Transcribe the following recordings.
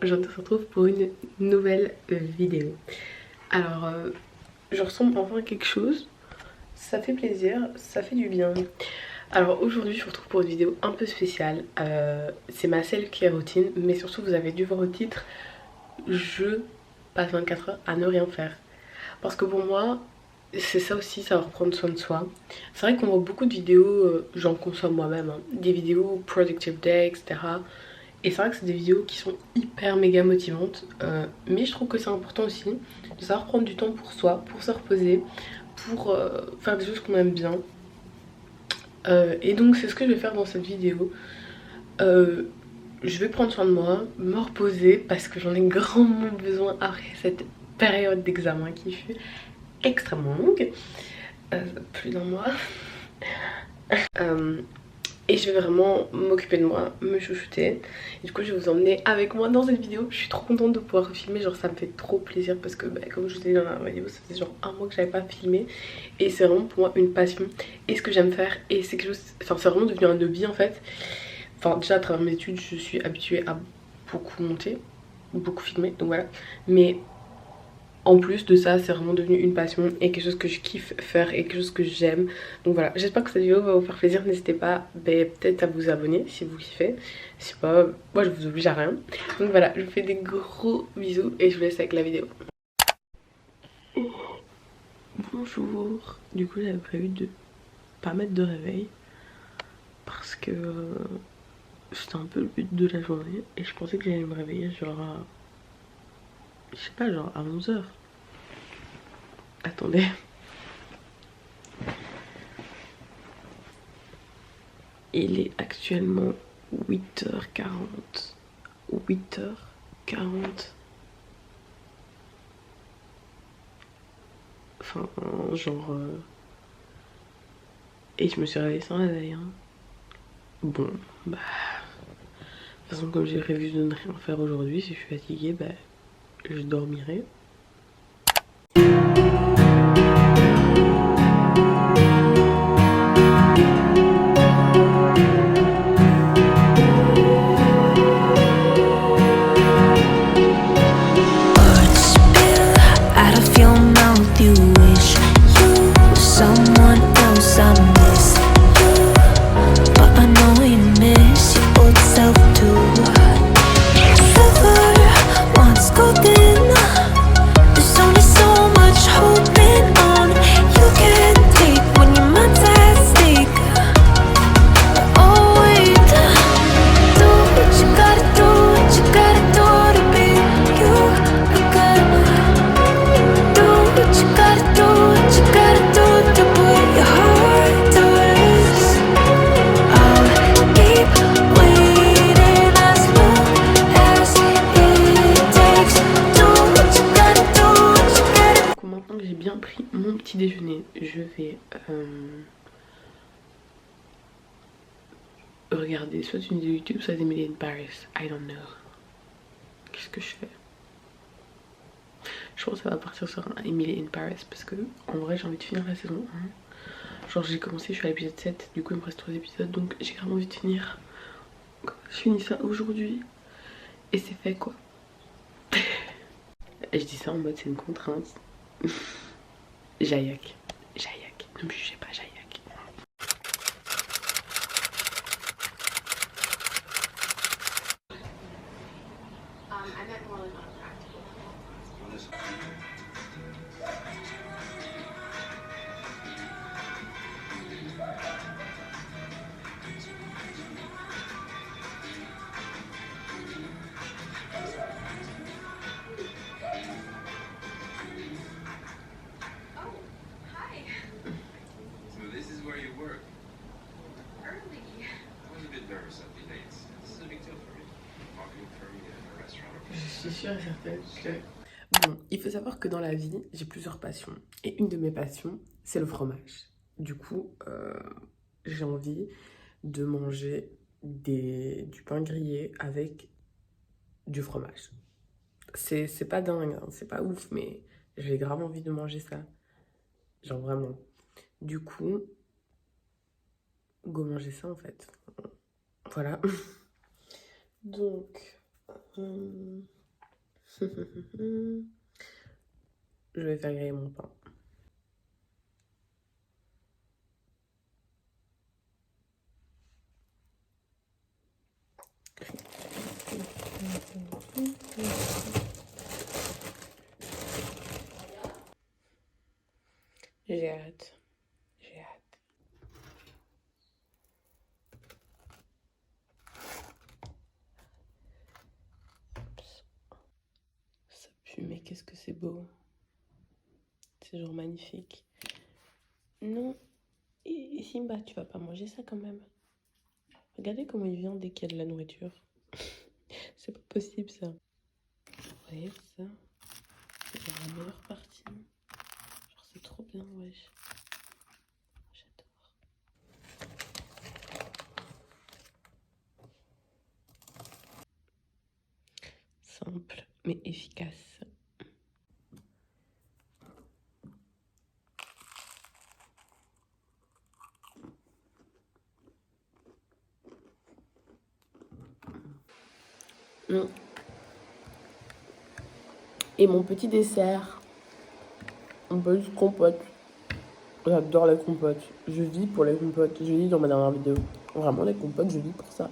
je te retrouve pour une nouvelle vidéo. Alors, je ressemble enfin à quelque chose, ça fait plaisir, ça fait du bien. Alors aujourd'hui je vous retrouve pour une vidéo un peu spéciale, c'est ma self-care routine, mais surtout vous avez dû voir au titre, je passe 24 heures à ne rien faire. Parce que pour moi, c'est ça aussi, savoir prendre soin de soi. C'est vrai qu'on voit beaucoup de vidéos, j'en consomme moi-même, hein, des vidéos Productive Day, etc. Et c'est vrai que c'est des vidéos qui sont hyper méga motivantes, mais je trouve que c'est important aussi de savoir prendre du temps pour soi, pour se reposer, pour faire des choses qu'on aime bien. Et donc c'est ce que je vais faire dans cette vidéo. Je vais prendre soin de moi, me reposer parce que j'en ai grandement besoin après cette période d'examen qui fut extrêmement longue, plus d'un mois. Et je vais vraiment m'occuper de moi, me chouchouter. Et du coup je vais vous emmener avec moi dans cette vidéo. Je suis trop contente de pouvoir filmer, genre ça me fait trop plaisir parce que comme je vous ai dit dans la vidéo, ça faisait genre un mois que j'avais pas filmé. Et c'est vraiment pour moi une passion et ce que j'aime faire. Et c'est quelque chose, enfin c'est vraiment devenu un hobby en fait. Enfin déjà à travers mes études je suis habituée à beaucoup monter, beaucoup filmer, donc voilà. Mais en plus de ça, c'est vraiment devenu une passion et quelque chose que je kiffe faire et quelque chose que j'aime. Donc voilà, j'espère que cette vidéo va vous faire plaisir. N'hésitez pas peut-être à vous abonner si vous kiffez. Si pas, moi je vous oblige à rien. Donc voilà, je vous fais des gros bisous et je vous laisse avec la vidéo. Oh, bonjour. Du coup j'avais prévu de pas mettre de réveil parce que c'était un peu le but de la journée. Et je pensais que j'allais me réveiller genre à, je sais pas, genre à 11 h. Attendez. Il est actuellement 8h40. 8h40. Enfin, genre... Et je me suis réveillée sans réveil. Hein. Bon, bah... De toute façon, comme j'ai prévu de ne rien faire aujourd'hui, si je suis fatiguée, bah... Je dormirai. Mon petit déjeuner, je vais regarder soit une vidéo YouTube, soit Emily in Paris. I don't know. Qu'est-ce que je fais? Je pense que ça va partir sur un Emily in Paris parce que en vrai j'ai envie de finir la saison 1. Genre j'ai commencé, je suis à l'épisode 7, du coup il me reste 3 épisodes donc j'ai vraiment envie de finir. Je finis ça aujourd'hui et c'est fait quoi. Et je dis ça en mode c'est une contrainte. Jaillac, ne me jugez pas, Jaillac. Je suis sûre et certaine que... Bon, il faut savoir que dans la vie, j'ai plusieurs passions. Et une de mes passions, c'est le fromage. Du coup, j'ai envie de manger du pain grillé avec du fromage. C'est pas dingue, hein, c'est pas ouf, mais j'ai grave envie de manger ça. Genre vraiment. Du coup, go manger ça en fait. Voilà. Donc... Je vais faire griller mon pain. J'ai hâte. J'ai hâte. Ça pue, mais qu'est-ce que c'est beau. C'est genre magnifique. Non. Et Simba, tu vas pas manger ça quand même. Regardez comment il vient dès qu'il y a de la nourriture. C'est pas possible ça. Vous voyez ça? C'est la meilleure partie. Genre c'est trop bien, wesh. J'adore. Simple mais efficace. Et mon petit dessert, un peu de compote. J'adore les compotes. Je vis pour les compotes. Je vis dans ma dernière vidéo. Vraiment, les compotes, je vis pour ça.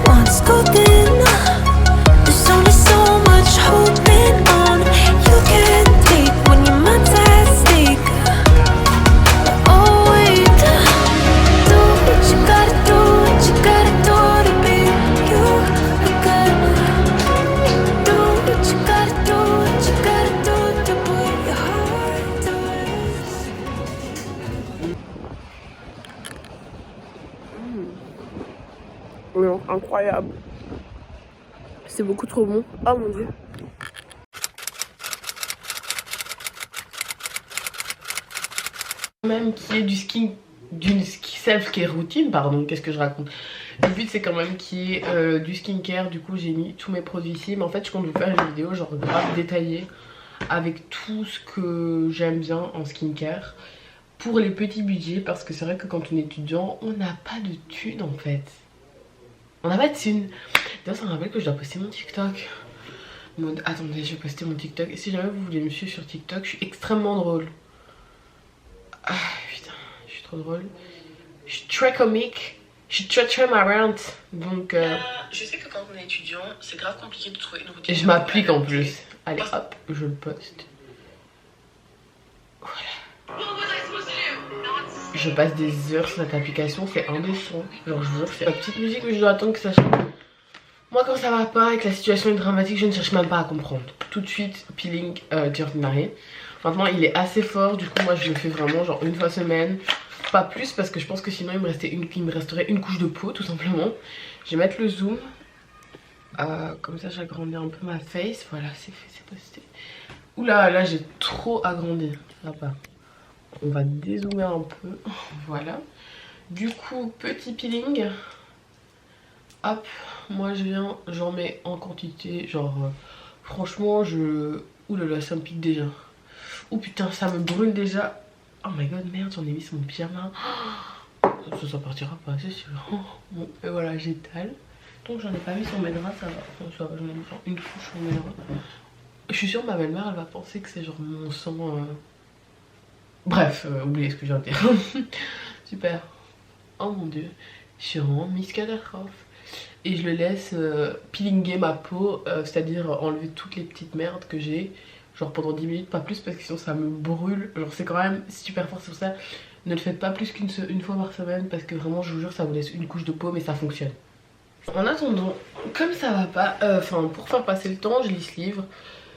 Once golden, there's only so much holding on. You can't take when your mind's at stake. Oh wait, do what you gotta do, what you gotta do to be you again. Do what you gotta do, what you gotta do to put your heart to rest. Oui, incroyable. C'est beaucoup trop bon. Oh mon dieu. Même qui est d'une self-care routine, pardon, qu'est-ce que je raconte. Le but c'est quand même qu'il y ait du skincare, du coup j'ai mis tous mes produits ici. Mais en fait je compte vous faire une vidéo genre grave détaillée avec tout ce que j'aime bien en skincare pour les petits budgets, parce que c'est vrai que quand on est étudiant on n'a pas de thunes en fait. On n'a pas de thunes. D'ailleurs ça me rappelle que je dois poster mon TikTok. Attendez, je vais poster mon TikTok. Et si jamais vous voulez me suivre sur TikTok, je suis extrêmement drôle. Ah putain, je suis trop drôle. Je suis très comique. Je suis très marrante. Donc je sais que quand on est étudiant, c'est grave compliqué de trouver une routine. Et je m'applique en plus. Allez hop, je le poste. Voilà. Je passe des heures sur cette application, c'est indécent. Genre je vous jure, c'est la petite musique que je dois attendre que ça change. Moi quand ça va pas et que la situation est dramatique, je ne cherche même pas à comprendre. Tout de suite, peeling d'ordinary. Maintenant il est assez fort, du coup moi je le fais vraiment genre une fois semaine. Pas plus parce que je pense que sinon il me resterait une couche de peau tout simplement. Je vais mettre le zoom. Comme ça j'agrandis un peu ma face. Voilà, c'est fait, c'est posté. Oula, là j'ai trop agrandi. Là-bas. On va dézoomer un peu. Voilà. Du coup, petit peeling. Hop, moi je viens, j'en mets en quantité. Genre, franchement, oulala, ça me pique déjà. Oh putain, ça me brûle déjà. Oh my god, merde, j'en ai mis sur mon pyjama. Ça partira pas, c'est sûr. Bon, et voilà, j'étale. Donc j'en ai pas mis sur mes draps, ça va. Enfin, ça va, j'en ai mis genre une couche sur mes draps. Je suis sûre ma belle-mère, elle va penser que c'est genre mon sang. Bref, oubliez ce que je viens de dire. Super. Oh mon dieu, je suis vraiment Miss Catastrophe. Et je le laisse peelinguer ma peau, c'est-à-dire enlever toutes les petites merdes que j'ai. Genre pendant 10 minutes, pas plus, parce que sinon ça me brûle. Genre c'est quand même super fort sur ça. Ne le faites pas plus qu'une fois par semaine, parce que vraiment je vous jure ça vous laisse une couche de peau, mais ça fonctionne. En attendant, comme ça va pas, pour faire passer le temps, je lis ce livre.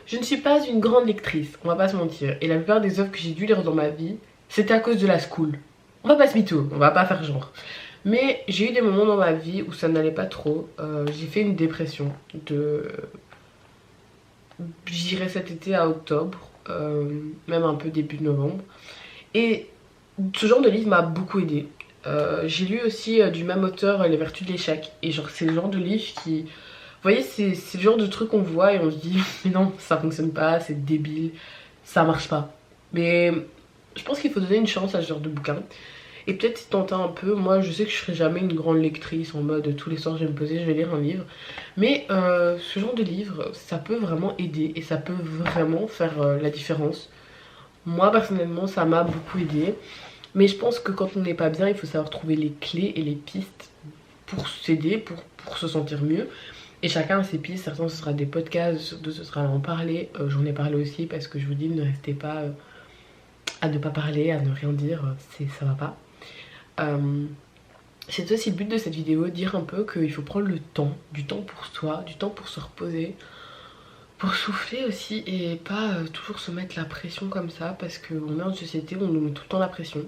Je ne suis pas une grande lectrice, on va pas se mentir. Et la plupart des œuvres que j'ai dû lire dans ma vie, c'était à cause de la school. On va pas se mytho, on va pas faire genre. Mais j'ai eu des moments dans ma vie où ça n'allait pas trop. J'ai fait une dépression de... J'irais cet été à octobre, même un peu début novembre. Et ce genre de livre m'a beaucoup aidé. J'ai lu aussi du même auteur Les Vertus de l'échec. Et genre c'est le genre de livre qui... Vous voyez, c'est le genre de truc qu'on voit et on se dit mais non, ça fonctionne pas, c'est débile, ça marche pas. Mais je pense qu'il faut donner une chance à ce genre de bouquin. et peut-être s'y tenter un peu. Moi je sais que je serai jamais une grande lectrice en mode tous les soirs je vais me poser, je vais lire un livre, mais ce genre de livre ça peut vraiment aider et ça peut vraiment faire la différence. Moi personnellement ça m'a beaucoup aidé, mais je pense que quand on n'est pas bien il faut savoir trouver les clés et les pistes pour s'aider, pour se sentir mieux. Et chacun a ses pistes, certains ce sera des podcasts, d'autres ce sera en parler. J'en ai parlé aussi parce que je vous dis ne restez pas à ne pas parler, à ne rien dire, ça va pas. C'est aussi le but de cette vidéo, dire un peu qu'il faut prendre le temps, du temps pour soi, du temps pour se reposer, pour souffler aussi et pas toujours se mettre la pression comme ça parce qu'on est en société où on nous met tout le temps la pression.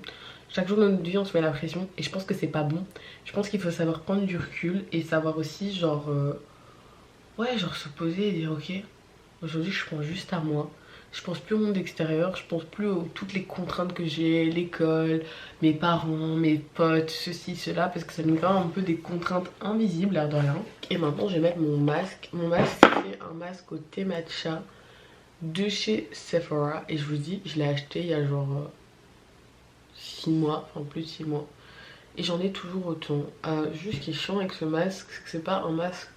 Chaque jour de notre vie on se met la pression et je pense que c'est pas bon. Je pense qu'il faut savoir prendre du recul et savoir aussi genre ouais, genre se poser et dire ok, aujourd'hui je pense juste à moi. Je pense plus au monde extérieur, je pense plus à toutes les contraintes que j'ai, l'école, mes parents, mes potes, ceci, cela, parce que ça nous met quand même un peu des contraintes invisibles, l'air de rien. Et maintenant je vais mettre mon masque. Mon masque c'est un masque au thé matcha de chez Sephora. Et je vous dis, je l'ai acheté il y a genre 6 mois, enfin plus de 6 mois. Et j'en ai toujours autant. Juste ce qui est chiant avec ce masque, c'est que c'est pas un masque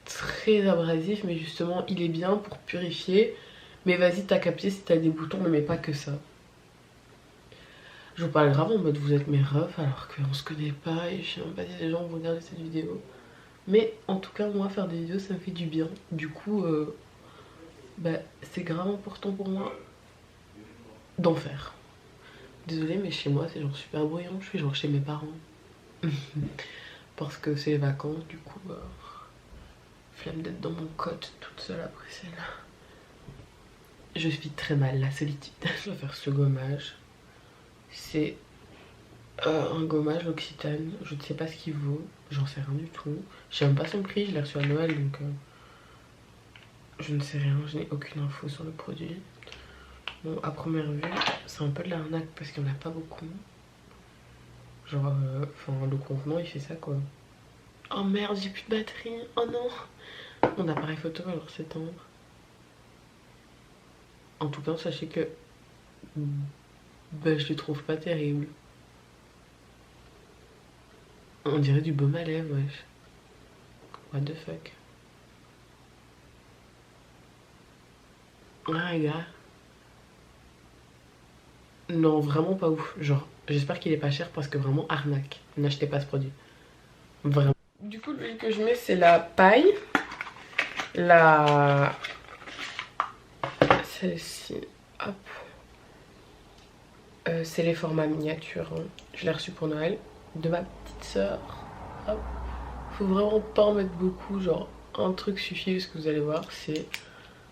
très abrasif, mais justement il est bien pour purifier. Mais vas-y, t'as capté, si t'as des boutons, ne mets pas que ça. Je vous parle grave en mode vous êtes mes refs alors qu'on se connaît pas et je sais même pas si les gens vont regarder cette vidéo. Mais en tout cas moi faire des vidéos ça me fait du bien. Du coup bah, c'est grave important pour moi d'en faire. Désolée mais chez moi c'est genre super bruyant, je suis genre chez mes parents. Parce que c'est les vacances du coup flemme d'être dans mon cote toute seule après celle-là. Je vis très mal la solitude. Je vais faire ce gommage. C'est un gommage L'Occitane. Je ne sais pas ce qu'il vaut. J'en sais rien du tout. Je sais même pas son prix. Je l'ai reçu à Noël donc je ne sais rien. Je n'ai aucune info sur le produit. Bon, à première vue, c'est un peu de l'arnaque parce qu'il n'y en a pas beaucoup. Genre, le contenant il fait ça quoi. Oh merde, j'ai plus de batterie. Oh non. Mon appareil photo va alors s'éteindre. En tout cas, sachez que bah, je le trouve pas terrible. On dirait du baume à lèvres, wesh. What the fuck. Ah les gars. Non, vraiment pas ouf. Genre, j'espère qu'il est pas cher parce que vraiment arnaque. N'achetez pas ce produit. Vraiment. Du coup, l'huile que je mets, c'est la paille. Celle-ci. Hop. C'est les formats miniatures. Hein. Je l'ai reçu pour Noël. De ma petite soeur. Hop. Faut vraiment pas en mettre beaucoup. Genre, un truc suffit parce que vous allez voir, c'est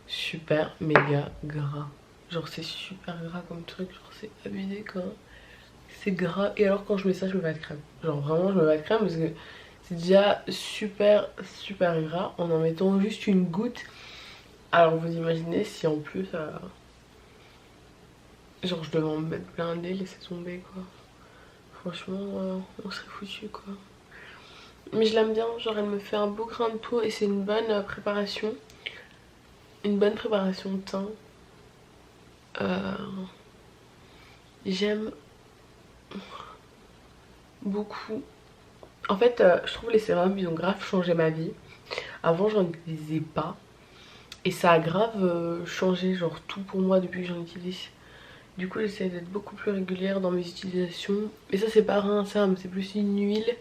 super méga gras. Genre, c'est super gras comme truc. Genre, c'est abusé quoi. C'est gras. Et alors, quand je mets ça, je me bats de crème. Genre, vraiment, je me bats de crème parce que c'est déjà super gras en mettant juste une goutte. Alors, vous imaginez si en plus. Genre, je devais en mettre plein et laisser tomber quoi. Franchement, on serait foutu quoi. Mais je l'aime bien, genre elle me fait un beau grain de peau et c'est une bonne préparation. Une bonne préparation de teint. J'aime beaucoup. En fait, je trouve les sérums, ils ont grave changé ma vie. Avant, j'en utilisais pas. Et ça a grave changé, genre tout pour moi depuis que j'en utilise. Du coup, j'essaie d'être beaucoup plus régulière dans mes utilisations. Mais ça, c'est pas un sérum, c'est plus une huile.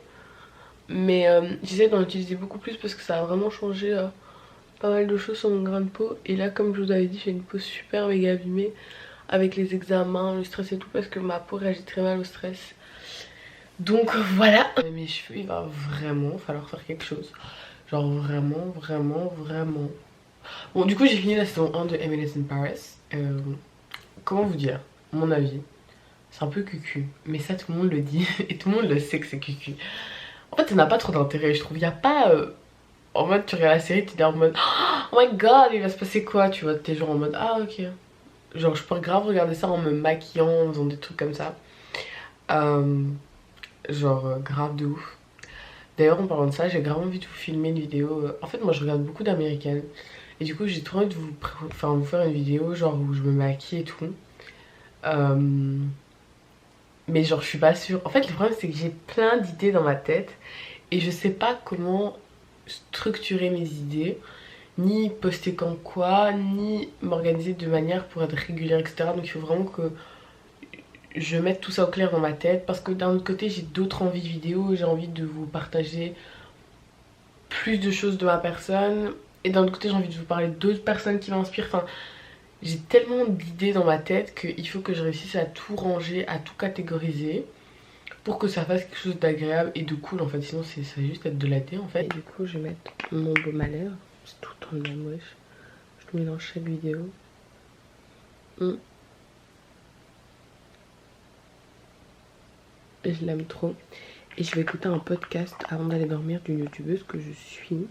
Mais j'essaie d'en utiliser beaucoup plus parce que ça a vraiment changé pas mal de choses sur mon grain de peau. Et là, comme je vous avais dit, j'ai une peau super méga abîmée avec les examens, le stress et tout, parce que ma peau réagit très mal au stress. Donc voilà. Mes cheveux, il va vraiment falloir faire quelque chose. Genre vraiment. Bon, du coup, j'ai fini la saison 1 de Emily in Paris. Comment vous dire, mon avis, c'est un peu cucu. Mais ça, tout le monde le dit et tout le monde le sait que c'est cucu. En fait, ça n'a pas trop d'intérêt, je trouve. Il n'y a pas... en mode, tu regardes la série, tu es en mode oh my god, il va se passer quoi, tu vois. T'es genre en mode ah ok. Genre, je peux grave regarder ça en me maquillant, en faisant des trucs comme ça. Grave de ouf. D'ailleurs, en parlant de ça, j'ai grave envie de vous filmer une vidéo. En fait, moi, je regarde beaucoup d'américaines. Et du coup, j'ai trop envie de vous faire une vidéo, genre où je me maquille et tout. mais genre je suis pas sûre. En fait le problème c'est que j'ai plein d'idées dans ma tête et je sais pas comment structurer mes idées, ni poster comme quoi, ni m'organiser de manière pour être régulière, etc. Donc il faut vraiment que je mette tout ça au clair dans ma tête, parce que d'un autre côté j'ai d'autres envies de vidéos, j'ai envie de vous partager plus de choses de ma personne, et d'un autre côté j'ai envie de vous parler d'autres personnes qui m'inspirent. Enfin, j'ai tellement d'idées dans ma tête qu'il faut que je réussisse à tout ranger, à tout catégoriser pour que ça fasse quelque chose d'agréable et de cool en fait. Sinon ça va juste être de la thé en fait. Et du coup je vais mettre mon baume à lèvres, c'est tout le temps le même, wesh. Je le mets dans chaque vidéo. Je l'aime trop. Et je vais écouter un podcast avant d'aller dormir d'une youtubeuse que je suis.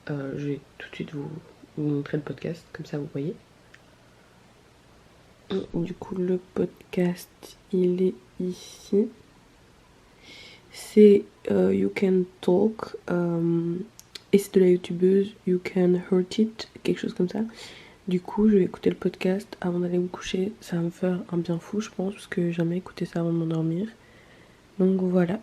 Je vais tout de suite vous montrer le podcast, comme ça vous voyez. Du coup le podcast il est ici. C'est You Can Talk. Et c'est de la youtubeuse You Can Hurt It, quelque chose comme ça. Du coup je vais écouter le podcast avant d'aller me coucher. Ça va me faire un bien fou je pense, parce que j'ai jamais écouté ça avant de m'endormir. Donc voilà.